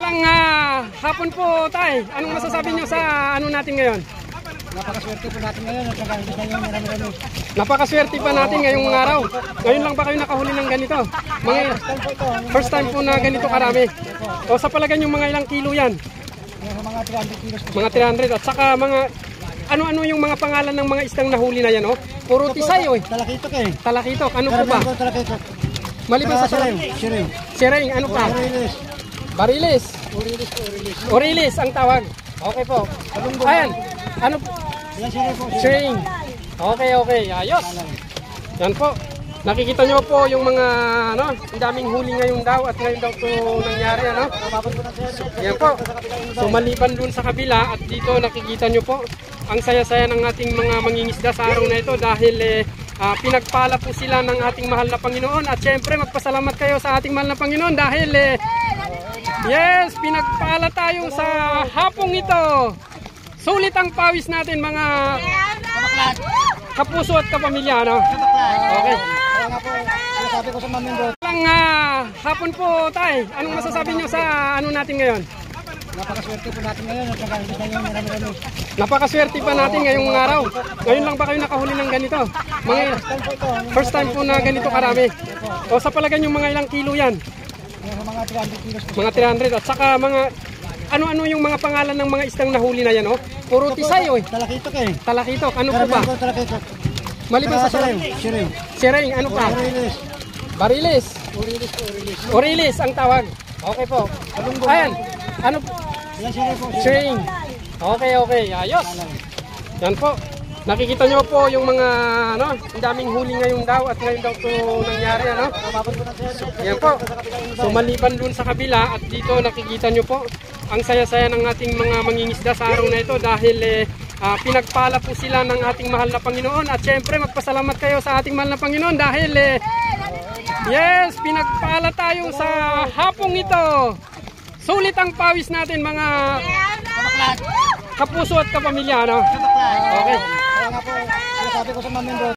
Magandang hapon po, Tay. Anong masasabi nyo sa ano natin ngayon? Napakaswerte po natin ngayon. Napakaswerte pa natin ngayong araw. Ngayon lang ba kayo nakahuli ng ganito? First time po na ganito karami. O sa palagay nyo mga ilang kilo yan? Mga 300 kilos po. Mga 300 at saka mga ano-ano yung mga pangalan ng mga isdang nahuli na yan, oh? Puro tisay, oh. Talakitok eh. Talakitok, ano po ba? Talakitok. Maliban sa Siring. Siring, ano pa? Barilis. Orilis ang tawag. Okay po. Ayan. Ano? Siring. Okay. Ayos. Yan po. Nakikita nyo po yung mga ano, ang daming huli ngayon daw at ngayon daw ito nangyari, ano? Yan po. So maliban dun sa kabila at dito nakikita nyo po ang saya-saya ng ating mga mangingisda sa araw na ito dahil pinagpala po sila ng ating mahal na Panginoon at syempre magpasalamat kayo sa ating mahal na Panginoon dahil yes, pinagpala tayo sa hapong ito. Sulit ang pawis natin mga kapuso at kapamilya, no? Okay. Sabi ko sa Mamindo. Hapon po, Tay. Anong masasabi nyo sa ano natin ngayon? Napakaswerte po natin ngayon. Napakaswerte pa natin ngayong araw. Ngayon lang ba kayo nakahuli ng ganito? First time po na ganito karami. O sa palagay nyo mga ilang kilo yan? Mga 300 kilos po. Mga 300 at saka mga ano-ano yung mga pangalan ng mga isdang nahuli na yan, oh? Puro tisay, oh. Talakitok eh. Talakitok, ano po ba? Talakitok. Maliban sa siring, ano pa? Barilis. Orilis ang tawag. Okay po. Ayan. Ano? Siring. Okay. Ayos. Yan po. Nakikita nyo po yung mga ano, ang daming huli ngayon daw at ngayon daw ito nangyari, ano? Yan po. So maliban dun sa kabila at dito nakikita nyo po ang saya-saya ng ating mga mangingisda sa araw na ito dahil pinagpala po sila ng ating mahal na Panginoon at syempre magpasalamat kayo sa ating mahal na Panginoon dahil yes, pinagpala tayo sa hapong ito. Sulit ang pawis natin mga kapuso at kapamilya, no? Okay. Sabi ko sa Mamindo.